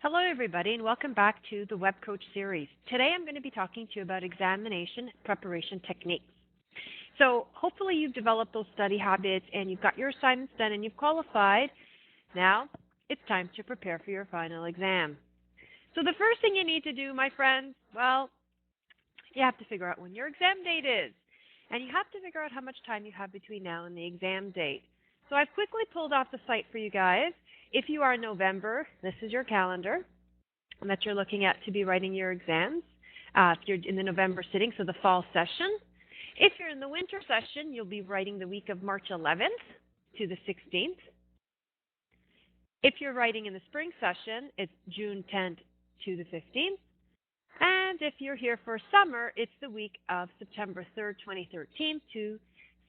Hello, everybody, and welcome back to the WebCoach series. Today I'm going to be talking to you about examination preparation techniques. So hopefully you've developed those study habits and you've got your assignments done and you've qualified. Now it's time to prepare for your final exam. So the first thing you need to do, my friends, well, you have to figure out when your exam date is. And you have to figure out how much time you have between now and the exam date. So I've quickly pulled off the site for you guys. If you are in November, this is your calendar that you're looking at to be writing your exams. If you're in the November sitting, so the fall session. If you're in the winter session, you'll be writing the week of March 11th to the 16th. If you're writing in the spring session, it's June 10th to the 15th. And if you're here for summer, it's the week of September 3rd, 2013 to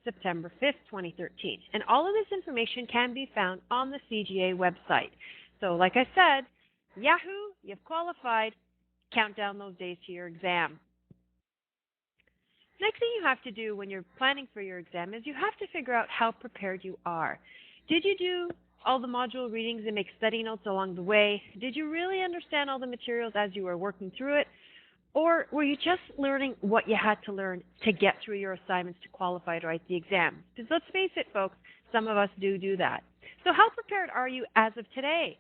September 5th, 2013. And all of this information can be found on the CGA website. So like I said, Yahoo, you've qualified. Count down those days to your exam. Next thing you have to do when you're planning for your exam is you have to figure out how prepared you are. Did you do all the module readings and make study notes along the way? Did you really understand all the materials as you were working through it? Or were you just learning what you had to learn to get through your assignments to qualify to write the exam? Because let's face it, folks, some of us do that. So how prepared are you as of today?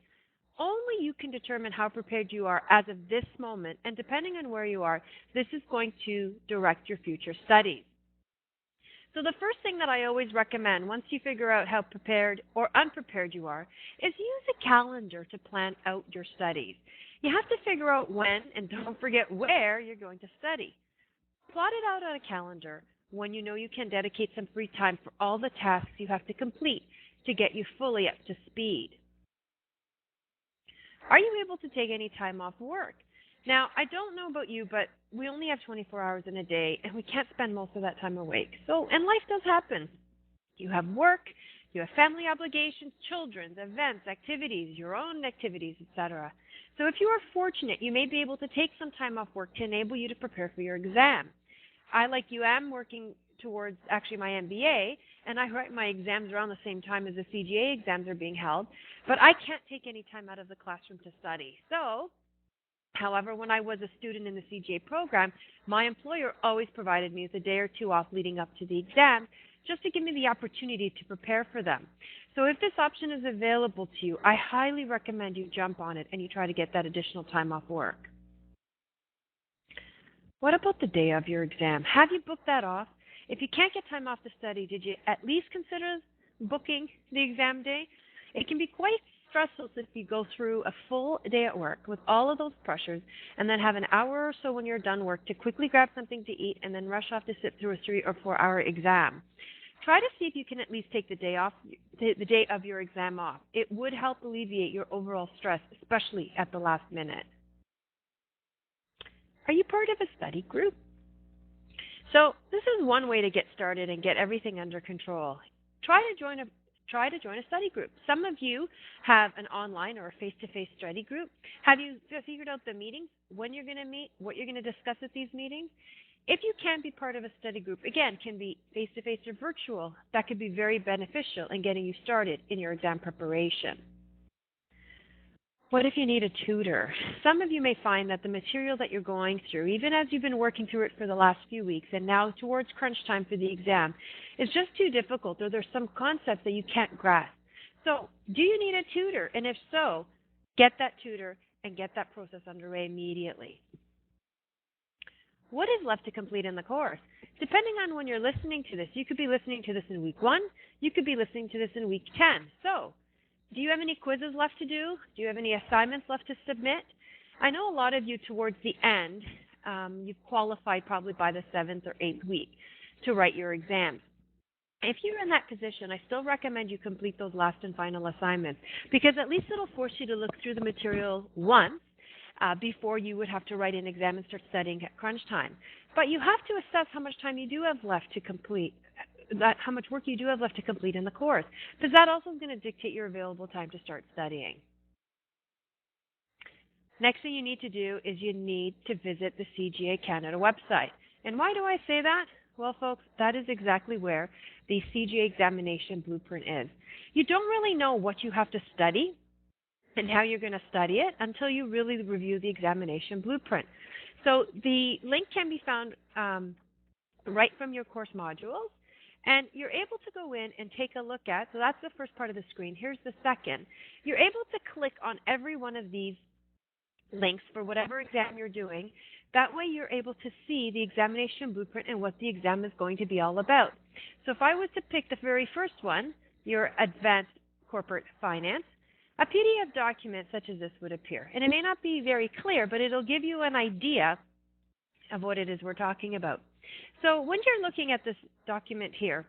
Only you can determine how prepared you are as of this moment, and depending on where you are, this is going to direct your future studies. So the first thing that I always recommend once you figure out how prepared or unprepared you are is use a calendar to plan out your studies. You have to figure out when, and don't forget where, you're going to study. Plot it out on a calendar when you know you can dedicate some free time for all the tasks you have to complete to get you fully up to speed. Are you able to take any time off work? Now, I don't know about you, but we only have 24 hours in a day, and we can't spend most of that time awake. And life does happen. You have work, you have family obligations, children's, events, activities, your own activities, etc. So if you are fortunate, you may be able to take some time off work to enable you to prepare for your exam. I, like you, am working towards actually my MBA, and I write my exams around the same time as the CGA exams are being held, but I can't take any time out of the classroom to study. However, when I was a student in the CGA program, my employer always provided me with a day or two off leading up to the exam just to give me the opportunity to prepare for them. So if this option is available to you, I highly recommend you jump on it and you try to get that additional time off work. What about the day of your exam? Have you booked that off? If you can't get time off to study, did you at least consider booking the exam day? It can be quite stressful if you go through a full day at work with all of those pressures and then have an hour or so when you're done work to quickly grab something to eat and then rush off to sit through a 3 or 4 hour exam. Try to see if you can at least take the day of your exam off. It would help alleviate your overall stress, especially at the last minute. Are you part of a study group? So this is one way to get started and get everything under control. Try to join a study group. Some of you have an online or a face-to-face study group. Have you figured out the meetings, when you're going to meet, what you're going to discuss at these meetings? If you can be part of a study group, again, can be face-to-face or virtual, that could be very beneficial in getting you started in your exam preparation. What if you need a tutor? Some of you may find that the material that you're going through, even as you've been working through it for the last few weeks and now towards crunch time for the exam, is just too difficult, or there's some concepts that you can't grasp. So do you need a tutor? And if so, get that tutor and get that process underway immediately. What is left to complete in the course? Depending on when you're listening to this, you could be listening to this in week 1, you could be listening to this in week 10. So do you have any quizzes left to do? Do you have any assignments left to submit? I know a lot of you towards the end, you've qualified probably by the 7th or 8th week to write your exams. If you're in that position, I still recommend you complete those last and final assignments because at least it'll force you to look through the material once before you would have to write an exam and start studying at crunch time. But you have to assess how much time you do have left to complete, how much work you do have left to complete in the course, because that also is going to dictate your available time to start studying. Next thing you need to do is you need to visit the CGA Canada website. And why do I say that? Well, folks, that is exactly where the CGA examination blueprint is. You don't really know what you have to study and how you're going to study it until you really review the examination blueprint. So the link can be found right from your course modules, and you're able to go in and take a look at, so that's the first part of the screen. Here's the second. You're able to click on every one of these links for whatever exam you're doing. That way you're able to see the examination blueprint and what the exam is going to be all about. So if I was to pick the very first one, your advanced corporate finance, a PDF document such as this would appear. And it may not be very clear, but it'll give you an idea of what it is we're talking about. So when you're looking at this document here,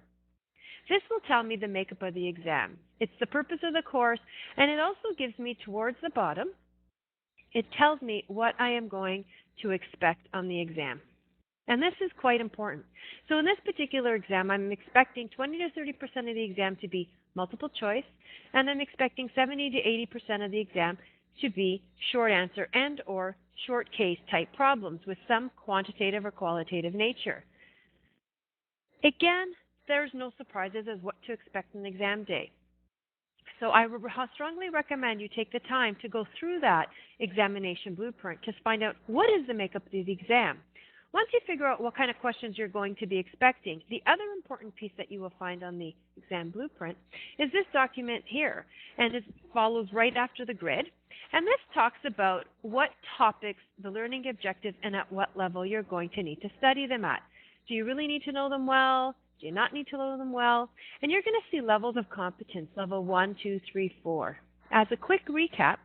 this will tell me the makeup of the exam. It's the purpose of the course, and it also gives me towards the bottom, it tells me what I am going to expect on the exam. And this is quite important. So in this particular exam, I'm expecting 20 to 30% of the exam to be multiple choice, and I'm expecting 70 to 80% of the exam to be short answer and or short case type problems with some quantitative or qualitative nature. Again, there's no surprises as what to expect on exam day. So I strongly recommend you take the time to go through that examination blueprint to find out what is the makeup of the exam. Once you figure out what kind of questions you're going to be expecting, the other important piece that you will find on the exam blueprint is this document here, and it follows right after the grid. And this talks about what topics, the learning objectives, and at what level you're going to need to study them at. Do you really need to know them well? Do you not need to know them well? And you're going to see levels of competence, level 1, 2, 3, 4. As a quick recap,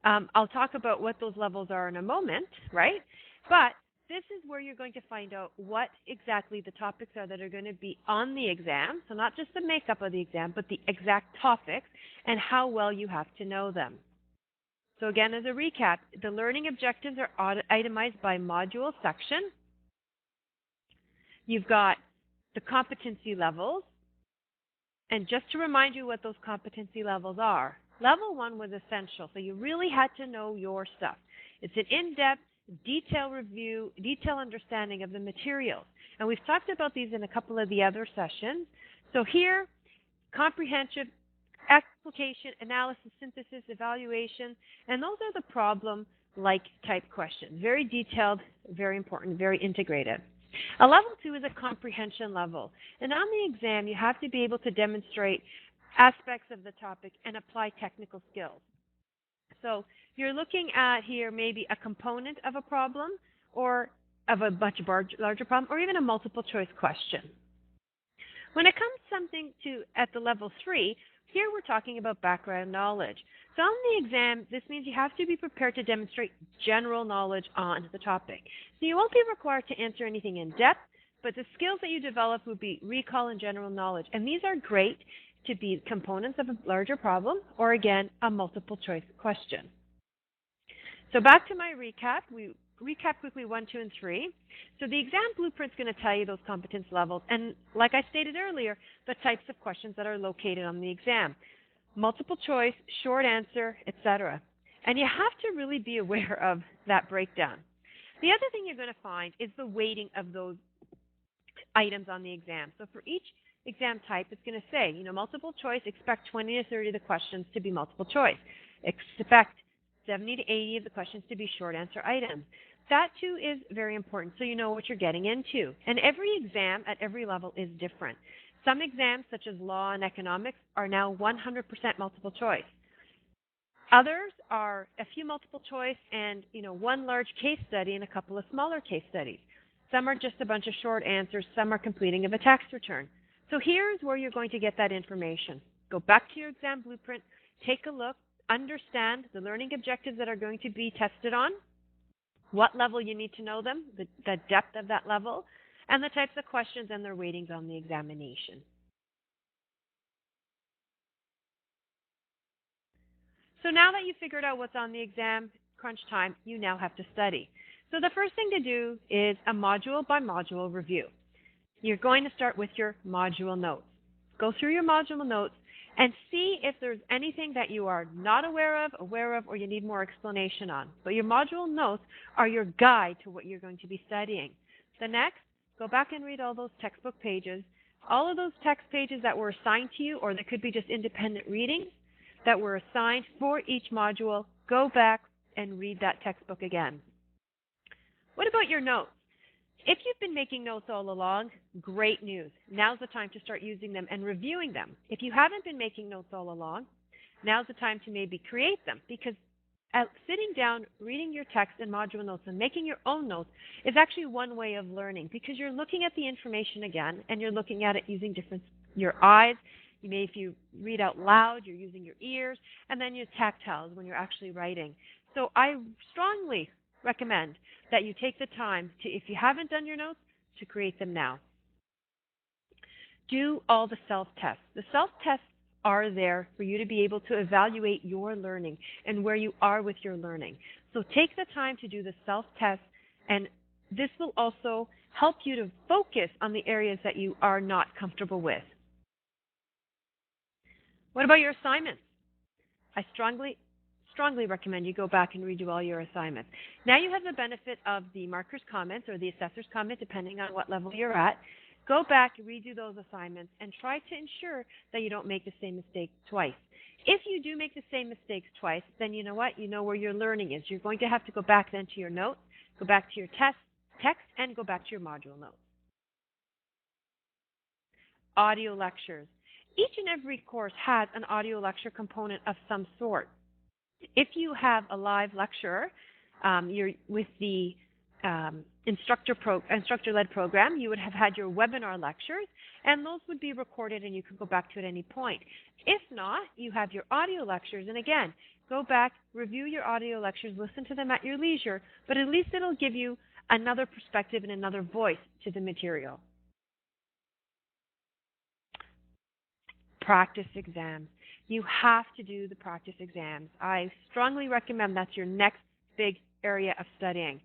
I'll talk about what those levels are in a moment, right? But this is where you're going to find out what exactly the topics are that are going to be on the exam. So not just the makeup of the exam, but the exact topics and how well you have to know them. So again, as a recap, the learning objectives are itemized by module section. You've got the competency levels. And just to remind you what those competency levels are, level 1 was essential. So you really had to know your stuff. It's an in-depth, detailed review, detailed understanding of the materials. And we've talked about these in a couple of the other sessions. So here, comprehensive, application, analysis, synthesis, evaluation, and those are the problem-like type questions. Very detailed, very important, very integrated. A level 2 is a comprehension level. And on the exam, you have to be able to demonstrate aspects of the topic and apply technical skills. So you're looking at here maybe a component of a problem or of a much larger problem or even a multiple choice question. When it comes something to at the level 3, here we're talking about background knowledge. So on the exam, this means you have to be prepared to demonstrate general knowledge on the topic. So you won't be required to answer anything in depth, but the skills that you develop will be recall and general knowledge. And these are great to be components of a larger problem or, again, a multiple choice question. So back to my recap. We recap quickly 1, 2, and 3. So the exam blueprint is going to tell you those competence levels. And like I stated earlier, the types of questions that are located on the exam. Multiple choice, short answer, etc. And you have to really be aware of that breakdown. The other thing you're going to find is the weighting of those items on the exam. So for each exam type, it's going to say, multiple choice, expect 20 to 30 of the questions to be multiple choice. Expect 70 to 80 of the questions to be short answer items. That, too, is very important, so you know what you're getting into. And every exam at every level is different. Some exams, such as law and economics, are now 100% multiple choice. Others are a few multiple choice and, one large case study and a couple of smaller case studies. Some are just a bunch of short answers. Some are completing of a tax return. So here's where you're going to get that information. Go back to your exam blueprint, take a look, understand the learning objectives that are going to be tested on, what level you need to know them, the depth of that level, and the types of questions and their weightings on the examination. So now that you've figured out what's on the exam, crunch time, you now have to study. So the first thing to do is a module by module review. You're going to start with your module notes. Go through your module notes and see if there's anything that you are not aware of, or you need more explanation on. But your module notes are your guide to what you're going to be studying. The next, go back and read all those textbook pages. All of those text pages that were assigned to you, or that could be just independent readings, that were assigned for each module, go back and read that textbook again. What about your notes? If you've been making notes all along, great news. Now's the time to start using them and reviewing them. If you haven't been making notes all along, now's the time to maybe create them, because sitting down, reading your text and module notes and making your own notes is actually one way of learning, because you're looking at the information again and you're looking at it using your eyes. If you read out loud, you're using your ears, and then your tactiles when you're actually writing. So I strongly recommend that you take the time to, if you haven't done your notes, to create them now. Do all the self-tests. The self-tests are there for you to be able to evaluate your learning and where you are with your learning. So take the time to do the self-tests, and this will also help you to focus on the areas that you are not comfortable with. What about your assignments? I strongly recommend you go back and redo all your assignments. Now you have the benefit of the marker's comments or the assessor's comment, depending on what level you're at. Go back, redo those assignments, and try to ensure that you don't make the same mistake twice. If you do make the same mistakes twice, then you know what? You know where your learning is. You're going to have to go back then to your notes, go back to your text, and go back to your module notes. Audio lectures. Each and every course has an audio lecture component of some sort. If you have a live lecturer, you're with the instructor-led program, you would have had your webinar lectures, and those would be recorded and you could go back to at any point. If not, you have your audio lectures, and again, go back, review your audio lectures, listen to them at your leisure, but at least it'll give you another perspective and another voice to the material. Practice exams. You have to do the practice exams. I strongly recommend that's your next big area of studying.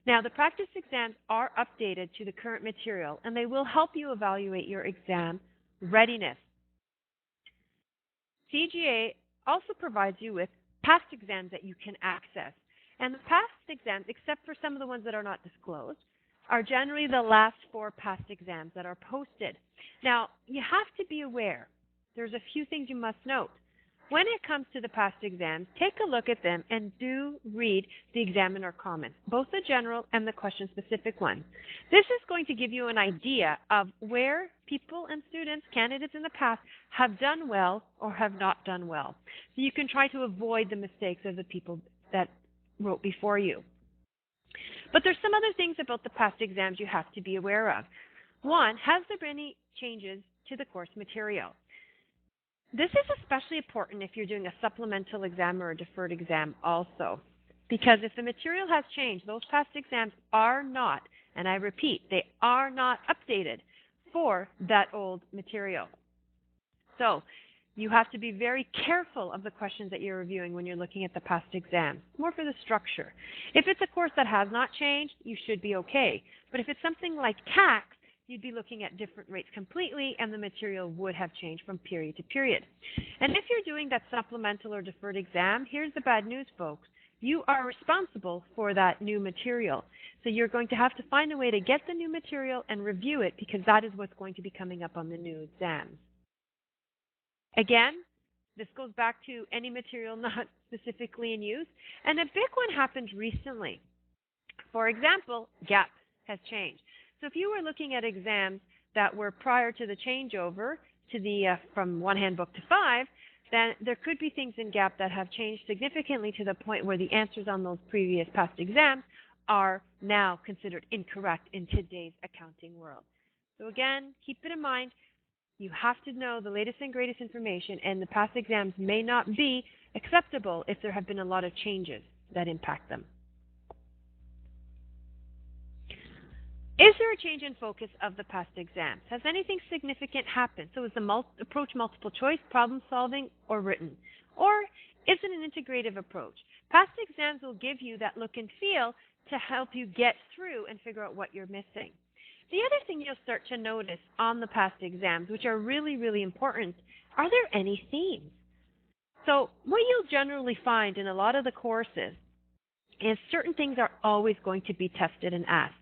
Now, the practice exams are updated to the current material, and they will help you evaluate your exam readiness. CGA also provides you with past exams that you can access. And the past exams, except for some of the ones that are not disclosed, are generally the last 4 past exams that are posted. Now, you have to be aware. There's a few things you must note. When it comes to the past exams, take a look at them and do read the examiner comments, both the general and the question-specific ones. This is going to give you an idea of where people and students, candidates in the past, have done well or have not done well. So you can try to avoid the mistakes of the people that wrote before you. But there's some other things about the past exams you have to be aware of. One, has there been any changes to the course material? This is especially important if you're doing a supplemental exam or a deferred exam also, because if the material has changed, those past exams are not, and I repeat, they are not updated for that old material. So you have to be very careful of the questions that you're reviewing when you're looking at the past exams, more for the structure. If it's a course that has not changed, you should be okay. But if it's something like tax, you'd be looking at different rates completely, and the material would have changed from period to period. And if you're doing that supplemental or deferred exam, here's the bad news, folks. You are responsible for that new material. So you're going to have to find a way to get the new material and review it, because that is what's going to be coming up on the new exams. Again, this goes back to any material not specifically in use. And a big one happened recently. For example, GAP has changed. So if you were looking at exams that were prior to the changeover to the from 1 handbook to 5, then there could be things in GAP that have changed significantly to the point where the answers on those previous past exams are now considered incorrect in today's accounting world. So again, keep it in mind, you have to know the latest and greatest information, and the past exams may not be acceptable if there have been a lot of changes that impact them. Is there a change in focus of the past exams? Has anything significant happened? So is the approach multiple choice, problem solving, or written? Or is it an integrative approach? Past exams will give you that look and feel to help you get through and figure out what you're missing. The other thing you'll start to notice on the past exams, which are really, really important, are there any themes? So what you'll generally find in a lot of the courses is certain things are always going to be tested and asked.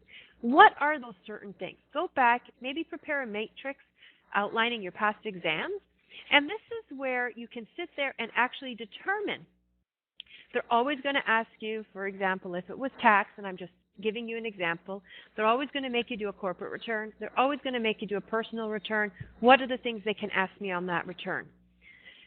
What are those certain things? Go back, maybe prepare a matrix outlining your past exams, And this is where you can sit there and actually determine. They're always going to ask you, for example, if it was tax, and I'm just giving you an example, they're always going to make you do a corporate return. They're always going to make you do a personal return. What are the things they can ask me on that return?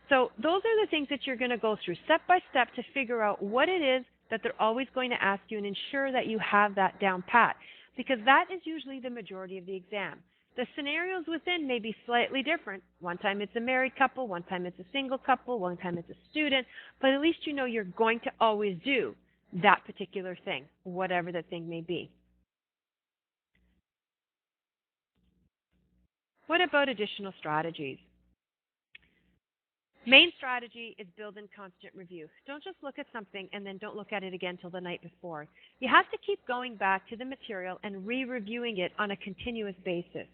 So those are the things that you're going to go through step by step to figure out what it is that they're always going to ask you and ensure that you have that down pat, because that is usually the majority of the exam. The scenarios within may be slightly different. One time it's a married couple, one time it's a single couple, one time it's a student, but at least you know you're going to always do that particular thing, whatever that thing may be. What about additional strategies? Main strategy is build in constant review. Don't just look at something and then don't look at it again till the night before. You have to keep going back to the material and re-reviewing it on a continuous basis.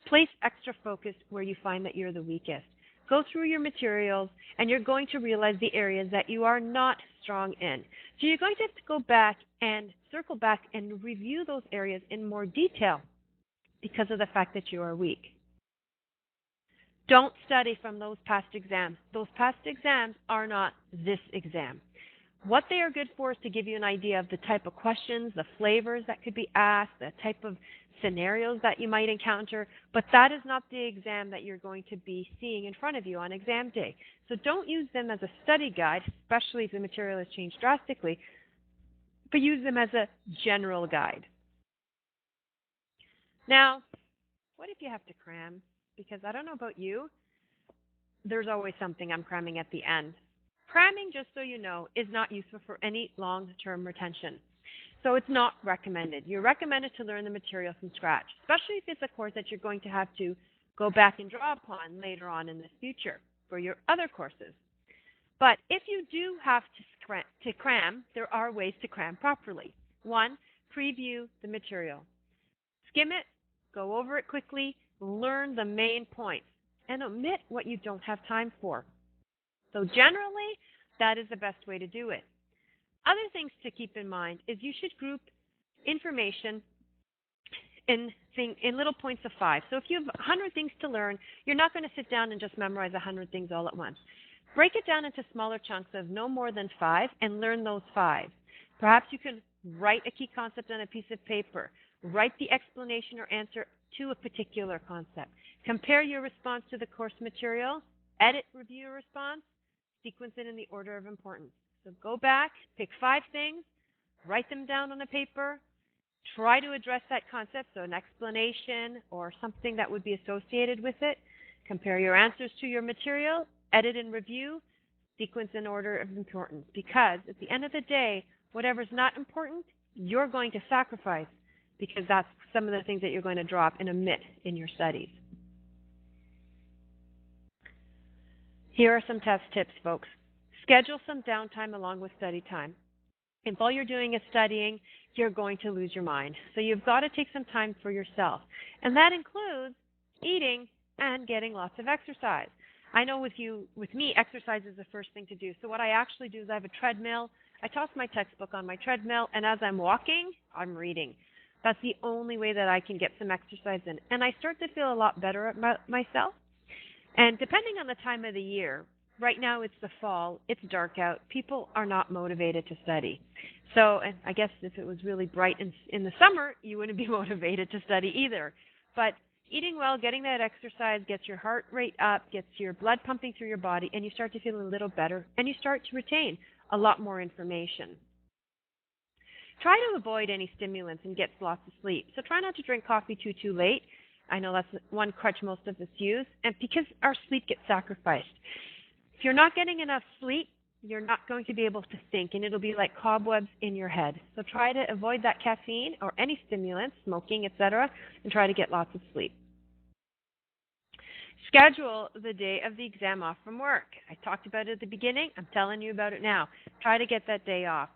Place extra focus where you find that you're the weakest. Go through your materials and you're going to realize the areas that you are not strong in. So you're going to have to go back and circle back and review those areas in more detail because of the fact that you are weak. Don't study from those past exams. Those past exams are not this exam. What they are good for is to give you an idea of the type of questions, the flavors that could be asked, the type of scenarios that you might encounter, but that is not the exam that you're going to be seeing in front of you on exam day. So don't use them as a study guide, especially if the material has changed drastically, but use them as a general guide. Now, what if you have to cram? Because I don't know about you, there's always something I'm cramming at the end. Cramming, just so you know, is not useful for any long-term retention. So it's not recommended. You're recommended to learn the material from scratch, especially if it's a course that you're going to have to go back and draw upon later on in the future for your other courses. But if you do have to cram, there are ways to cram properly. One, preview the material. Skim it, go over it quickly, learn the main points, and omit what you don't have time for. So generally, that is the best way to do it. Other things to keep in mind is you should group information in little points of 5. So if you have 100 things to learn, you're not going to sit down and just memorize 100 things all at once. Break it down into smaller chunks of no more than 5 and learn those 5. Perhaps you can write a key concept on a piece of paper. Write the explanation or answer to a particular concept. Compare your response to the course material. Edit, review your response. Sequence it in the order of importance. So go back, pick 5 things, write them down on a paper, try to address that concept, so an explanation or something that would be associated with it. Compare your answers to your material, edit and review, sequence in order of importance. Because at the end of the day, whatever's not important, you're going to sacrifice because that's some of the things that you're going to drop and omit in your studies. Here are some test tips, folks. Schedule some downtime along with study time. If all you're doing is studying, you're going to lose your mind. So you've got to take some time for yourself. And that includes eating and getting lots of exercise. I know with me, exercise is the first thing to do. So what I actually do is I have a treadmill. I toss my textbook on my treadmill, and as I'm walking, I'm reading. That's the only way that I can get some exercise in. And I start to feel a lot better about myself. And depending on the time of the year, right now it's the fall, it's dark out, people are not motivated to study. So and I guess if it was really bright in the summer, you wouldn't be motivated to study either. But eating well, getting that exercise gets your heart rate up, gets your blood pumping through your body, and you start to feel a little better, and you start to retain a lot more information. Try to avoid any stimulants and get lots of sleep. So try not to drink coffee too late. I know that's one crutch most of us use, and because our sleep gets sacrificed. If you're not getting enough sleep, you're not going to be able to think, and it'll be like cobwebs in your head. So try to avoid that caffeine or any stimulants, smoking, etc., and try to get lots of sleep. Schedule the day of the exam off from work. I talked about it at the beginning. I'm telling you about it now. Try to get that day off.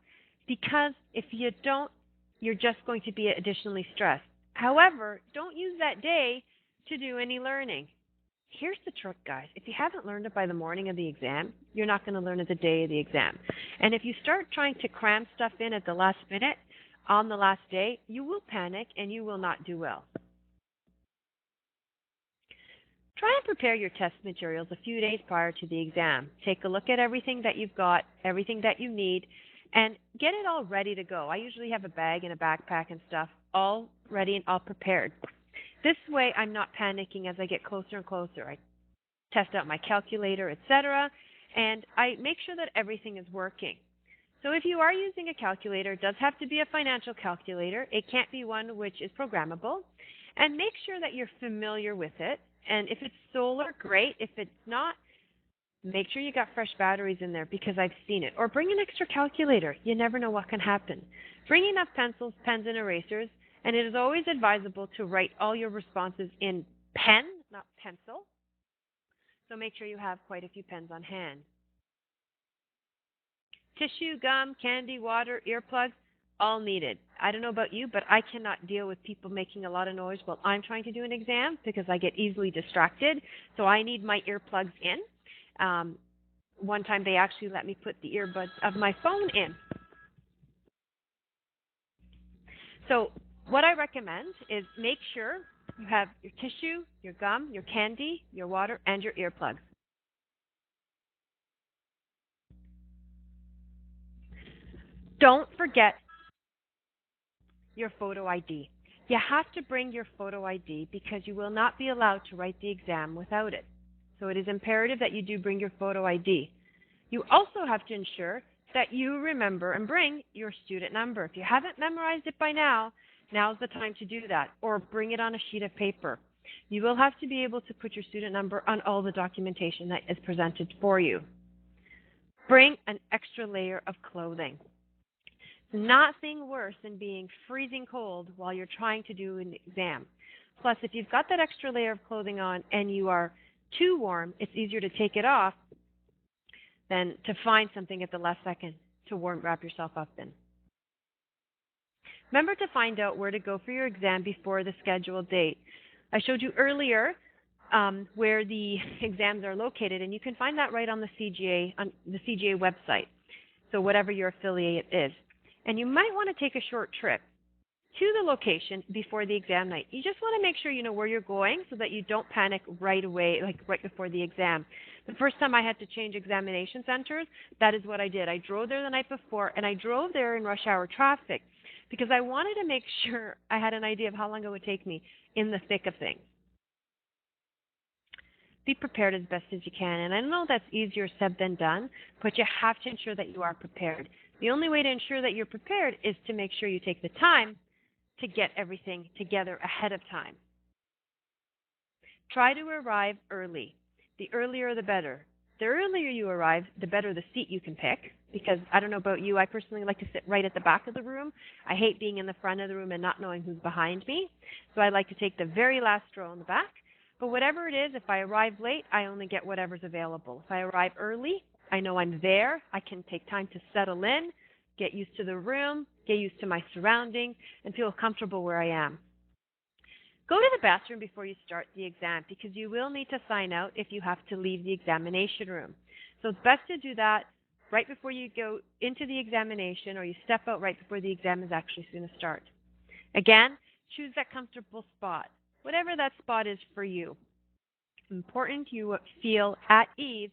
Because if you don't, you're just going to be additionally stressed. However, don't use that day to do any learning. Here's the trick, guys. If you haven't learned it by the morning of the exam, you're not going to learn it the day of the exam. And if you start trying to cram stuff in at the last minute, on the last day, you will panic and you will not do well. Try and prepare your test materials a few days prior to the exam. Take a look at everything that you've got, everything that you need, and get it all ready to go. I usually have a bag and a backpack and stuff all ready and all prepared. This way I'm not panicking as I get closer and closer. I test out my calculator, etc., and I make sure that everything is working. So if you are using a calculator, it does have to be a financial calculator. It can't be one which is programmable. And make sure that you're familiar with it. And if it's solar, great. If it's not, make sure you got fresh batteries in there because I've seen it. Or bring an extra calculator. You never know what can happen. Bring enough pencils, pens, and erasers. And it is always advisable to write all your responses in pen, not pencil. So make sure you have quite a few pens on hand. Tissue, gum, candy, water, earplugs, all needed. I don't know about you, but I cannot deal with people making a lot of noise while I'm trying to do an exam because I get easily distracted. So I need my earplugs in. One time they actually let me put the earbuds of my phone in. So what I recommend is make sure you have your tissue, your gum, your candy, your water, and your earplugs. Don't forget your photo ID. You have to bring your photo ID because you will not be allowed to write the exam without it. So it is imperative that you do bring your photo ID. You also have to ensure that you remember and bring your student number. If you haven't memorized it by now, now's the time to do that, or bring it on a sheet of paper. You will have to be able to put your student number on all the documentation that is presented for you. Bring an extra layer of clothing. Nothing worse than being freezing cold while you're trying to do an exam. Plus, if you've got that extra layer of clothing on and you are too warm, it's easier to take it off than to find something at the last second to wrap yourself up in. Remember to find out where to go for your exam before the scheduled date. I showed you earlier where the exams are located, and you can find that right on the CGA website, so whatever your affiliate is. And you might want to take a short trip to the location before the exam night. You just want to make sure you know where you're going so that you don't panic right away, like right before the exam. The first time I had to change examination centers, that is what I did. I drove there the night before, and I drove there in rush hour traffic because I wanted to make sure I had an idea of how long it would take me in the thick of things. Be prepared as best as you can. And I know that's easier said than done, but you have to ensure that you are prepared. The only way to ensure that you're prepared is to make sure you take the time to get everything together ahead of time. Try to arrive early. The earlier the better. The earlier you arrive, the better the seat you can pick, because I don't know about you, I personally like to sit right at the back of the room. I hate being in the front of the room and not knowing who's behind me, so I like to take the very last row in the back. But whatever it is, if I arrive late, I only get whatever's available. If I arrive early, I know I'm there. I can take time to settle in, get used to the room, get used to my surroundings, and feel comfortable where I am. Go to the bathroom before you start the exam because you will need to sign out if you have to leave the examination room. So it's best to do that right before you go into the examination or you step out right before the exam is actually going to start. Again, choose that comfortable spot, whatever that spot is for you. Important you feel at ease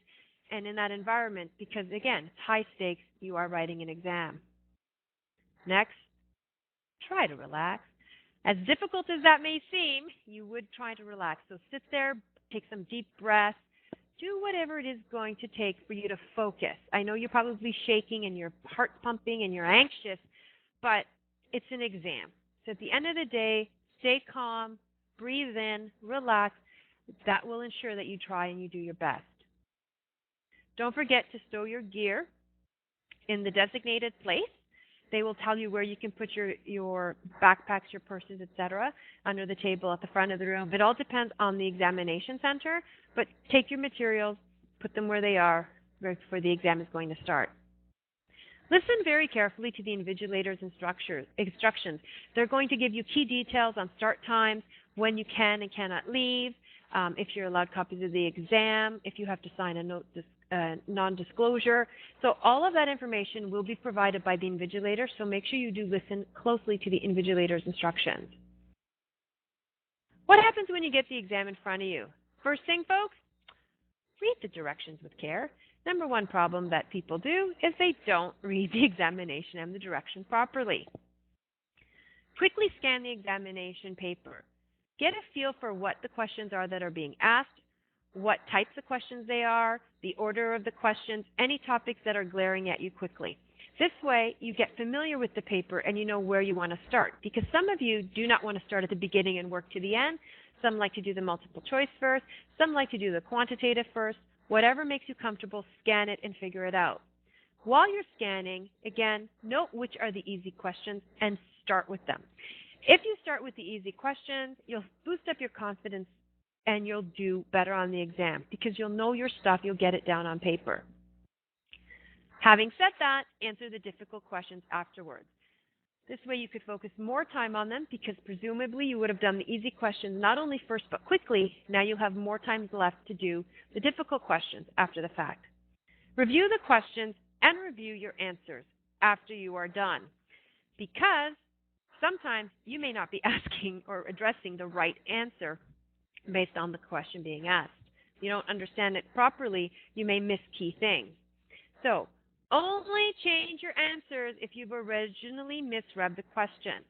and in that environment because, again, it's high stakes. You are writing an exam. Next, try to relax. As difficult as that may seem, you would try to relax. So sit there, take some deep breaths, do whatever it is going to take for you to focus. I know you're probably shaking and your heart's pumping and you're anxious, but it's an exam. So at the end of the day, stay calm, breathe in, relax. That will ensure that you try and you do your best. Don't forget to stow your gear in the designated place. They will tell you where you can put your backpacks, your purses, etc., under the table at the front of the room. It all depends on the examination center, but take your materials, put them where they are right before the exam is going to start. Listen very carefully to the invigilator's instructions. They're going to give you key details on start times, when you can and cannot leave, if you're allowed copies of the exam, if you have to sign a note non-disclosure. So all of that information will be provided by the invigilator, so make sure you do listen closely to the invigilator's instructions. What happens when you get the exam in front of you? First thing, folks, read the directions with care. Number one problem that people do is they don't read the examination and the directions properly. Quickly scan the examination paper. Get a feel for what the questions are that are being asked, what types of questions they are, the order of the questions, any topics that are glaring at you quickly. This way, you get familiar with the paper and you know where you want to start. Because some of you do not want to start at the beginning and work to the end. Some like to do the multiple choice first. Some like to do the quantitative first. Whatever makes you comfortable, scan it and figure it out. While you're scanning, again, note which are the easy questions and start with them. If you start with the easy questions, you'll boost up your confidence and you'll do better on the exam because you'll know your stuff, you'll get it down on paper. Having said that, answer the difficult questions afterwards. This way you could focus more time on them because presumably you would have done the easy questions not only first but quickly. Now you'll have more time left to do the difficult questions after the fact. Review the questions and review your answers after you are done because sometimes you may not be asking or addressing the right answer based on the question being asked. If you don't understand it properly, you may miss key things. So, only change your answers if you've originally misread the question.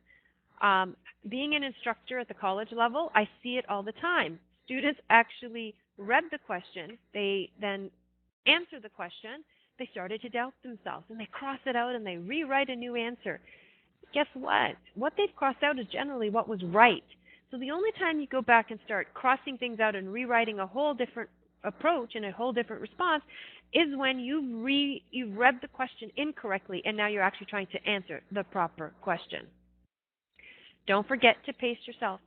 Being an instructor at the college level, I see it all the time. Students actually read the question, they then answer the question, they started to doubt themselves, and they cross it out and they rewrite a new answer. Guess what? What they've crossed out is generally what was right. So the only time you go back and start crossing things out and rewriting a whole different approach and a whole different response is when you've read the question incorrectly and now you're actually trying to answer the proper question. Don't forget to pace yourself.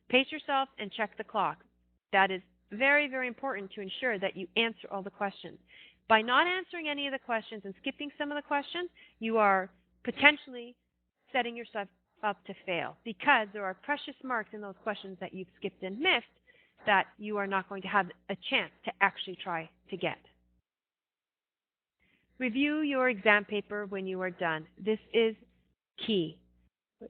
Pace yourself and check the clock. That is very, very important to ensure that you answer all the questions. By not answering any of the questions and skipping some of the questions, you are potentially setting yourself up to fail because there are precious marks in those questions that you've skipped and missed that you are not going to have a chance to actually try to get. Review your exam paper when you are done. This is key.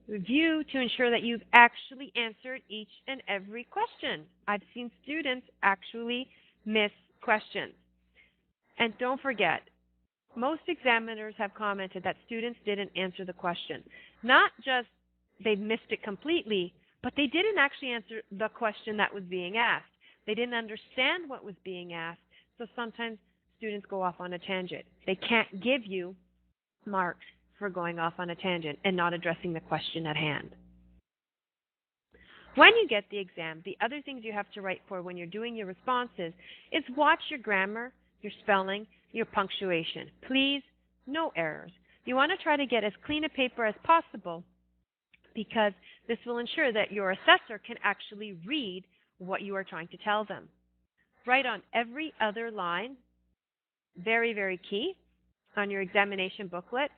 Review to ensure that you've actually answered each and every question. I've seen students actually miss questions. And don't forget, most examiners have commented that students didn't answer the question. Not just they missed it completely, but they didn't actually answer the question that was being asked. They didn't understand what was being asked, so sometimes students go off on a tangent. They can't give you marks for going off on a tangent and not addressing the question at hand. When you get the exam, the other things you have to write for when you're doing your responses is watch your grammar, your spelling, your punctuation. Please, no errors. You want to try to get as clean a paper as possible because this will ensure that your assessor can actually read what you are trying to tell them. Write on every other line, very, very key, on your examination booklet.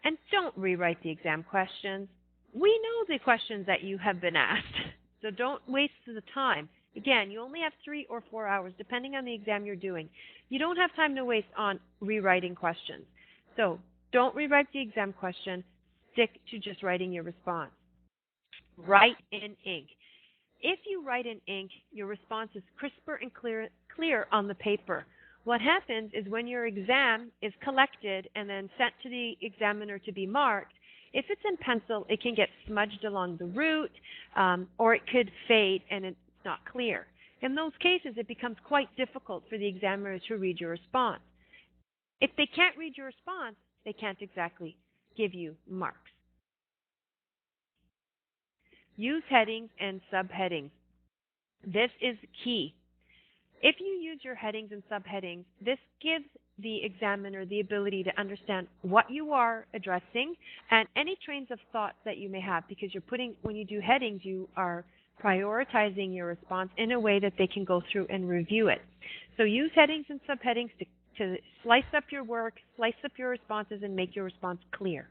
And don't rewrite the exam questions. We know the questions that you have been asked, so don't waste the time. Again, you only have 3 or 4 hours, depending on the exam you're doing. You don't have time to waste on rewriting questions. So don't rewrite the exam question. Stick to just writing your response. Write in ink. If you write in ink, your response is crisper and clear on the paper. What happens is when your exam is collected and then sent to the examiner to be marked, if it's in pencil, it can get smudged along the root, or it could fade and it's not clear. In those cases, it becomes quite difficult for the examiner to read your response. If they can't read your response, they can't exactly give you marks. Use headings and subheadings. This is key. If you use your headings and subheadings, this gives the examiner the ability to understand what you are addressing and any trains of thought that you may have, because when you do headings, you are prioritizing your response in a way that they can go through and review it. So use headings and subheadings to slice up your work, slice up your responses, and make your response clear.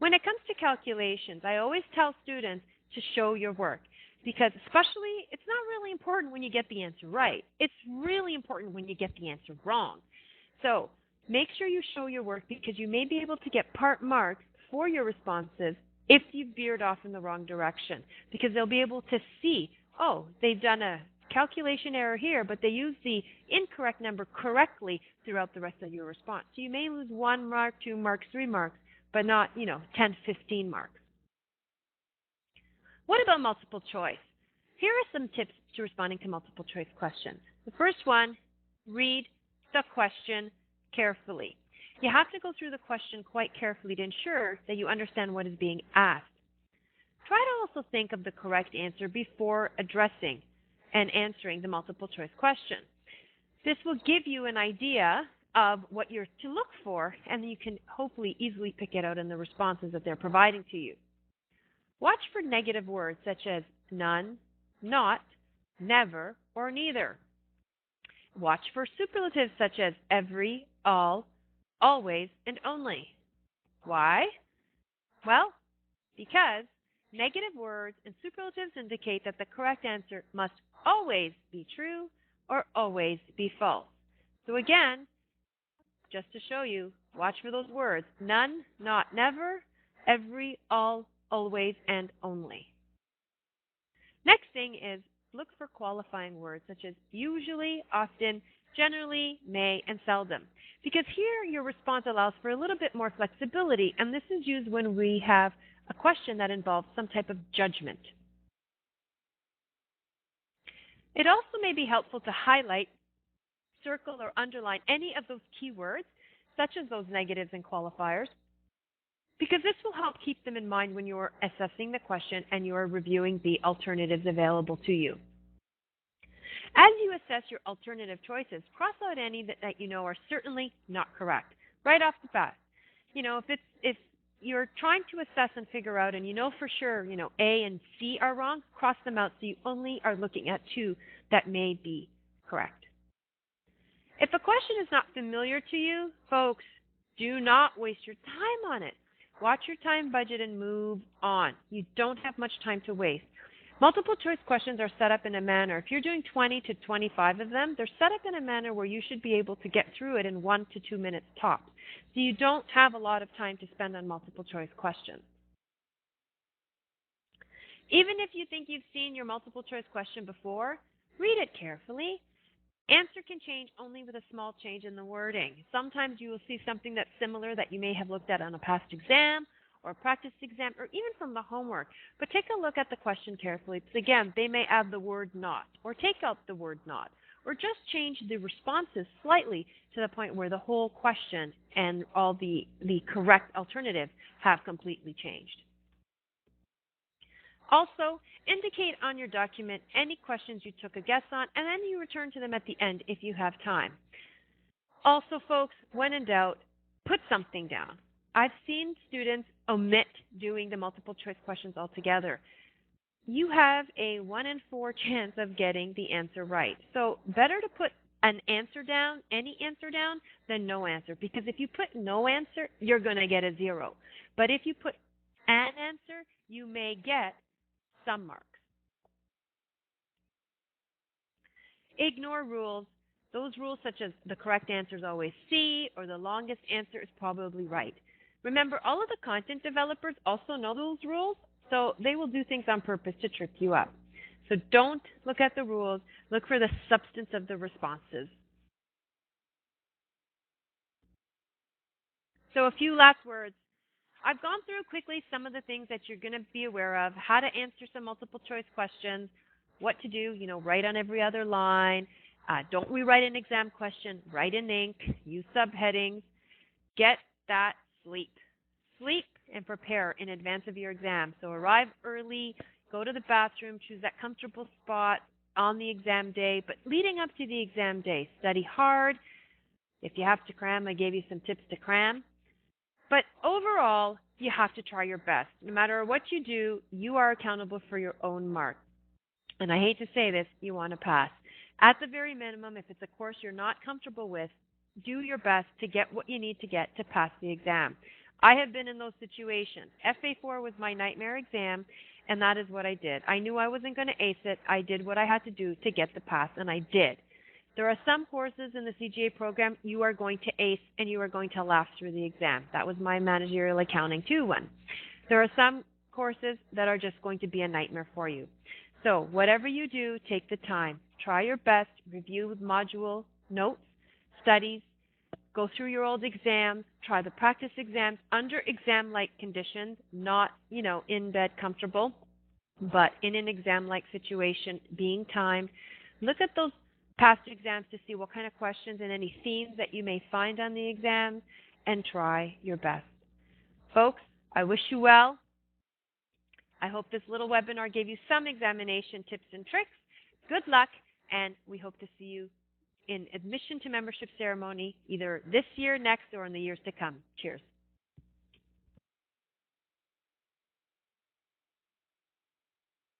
When it comes to calculations, I always tell students to show your work, because especially it's not really important when you get the answer right. It's really important when you get the answer wrong. So make sure you show your work, because you may be able to get part marks for your responses if you veered off in the wrong direction, because they'll be able to see, oh, they've done a calculation error here, but they use the incorrect number correctly throughout the rest of your response. So you may lose 1 mark, 2 marks, 3 marks, but not, 10, 15 marks. What about multiple choice? Here are some tips to responding to multiple choice questions. The first one, read the question carefully. You have to go through the question quite carefully to ensure that you understand what is being asked. Try to also think of the correct answer before addressing and answering the multiple choice question. This will give you an idea of what you're to look for, and you can hopefully easily pick it out in the responses that they're providing to you. Watch for negative words such as none, not, never, or neither. Watch for superlatives such as every, all, always, and only. Why? Well, because negative words and superlatives indicate that the correct answer must always be true or always be false. So again, just to show you, watch for those words. None, not, never, every, all, always, and only. Next thing is look for qualifying words such as usually, often, generally, may, and seldom. Because here your response allows for a little bit more flexibility, and this is used when we have a question that involves some type of judgment. It also may be helpful to highlight, circle, or underline any of those keywords, such as those negatives and qualifiers, because this will help keep them in mind when you're assessing the question and you're reviewing the alternatives available to you. As you assess your alternative choices, cross out any that you know are certainly not correct right off the bat. If you're trying to assess and figure out and you know for sure, A and C are wrong, cross them out so you only are looking at 2 that may be correct. If a question is not familiar to you, folks, do not waste your time on it. Watch your time budget and move on. You don't have much time to waste. Multiple choice questions are set up in a manner, if you're doing 20 to 25 of them, they're set up in a manner where you should be able to get through it in 1 to 2 minutes tops. So you don't have a lot of time to spend on multiple choice questions. Even if you think you've seen your multiple choice question before, read it carefully. Answer can change only with a small change in the wording. Sometimes you will see something that's similar that you may have looked at on a past exam or a practice exam or even from the homework. But take a look at the question carefully because, again, they may add the word not or take out the word not or just change the responses slightly to the point where the whole question and all the correct alternatives have completely changed. Also, indicate on your document any questions you took a guess on, and then you return to them at the end if you have time. Also, folks, when in doubt, put something down. I've seen students omit doing the multiple choice questions altogether. You have a 1 in 4 chance of getting the answer right. So better to put an answer down, any answer down, than no answer. Because if you put no answer, you're going to get a 0. But if you put an answer, you may get some marks. Ignore rules. Those rules such as the correct answer is always C or the longest answer is probably right. Remember, all of the content developers also know those rules, so they will do things on purpose to trip you up. So don't look at the rules. Look for the substance of the responses. So a few last words. I've gone through quickly some of the things that you're going to be aware of, how to answer some multiple choice questions, what to do, write on every other line. Don't rewrite an exam question. Write in ink. Use subheadings. Get that sleep. Sleep and prepare in advance of your exam. So arrive early, go to the bathroom, choose that comfortable spot on the exam day. But leading up to the exam day, study hard. If you have to cram, I gave you some tips to cram. But overall, you have to try your best. No matter what you do, you are accountable for your own mark. And I hate to say this, you want to pass. At the very minimum, if it's a course you're not comfortable with, do your best to get what you need to get to pass the exam. I have been in those situations. FA4 was my nightmare exam, and that is what I did. I knew I wasn't going to ace it. I did what I had to do to get the pass, and I did. There are some courses in the CGA program you are going to ace and you are going to laugh through the exam. That was my managerial accounting 2 one. There are some courses that are just going to be a nightmare for you. So whatever you do, take the time. try your best, review module notes, studies, go through your old exams, try the practice exams under exam-like conditions, not, in bed comfortable, but in an exam-like situation, being timed. Look at those past exams to see what kind of questions and any themes that you may find on the exams, and try your best. Folks, I wish you well. I hope this little webinar gave you some examination tips and tricks. Good luck, and we hope to see you in admission to membership ceremony either this year, next, or in the years to come. Cheers.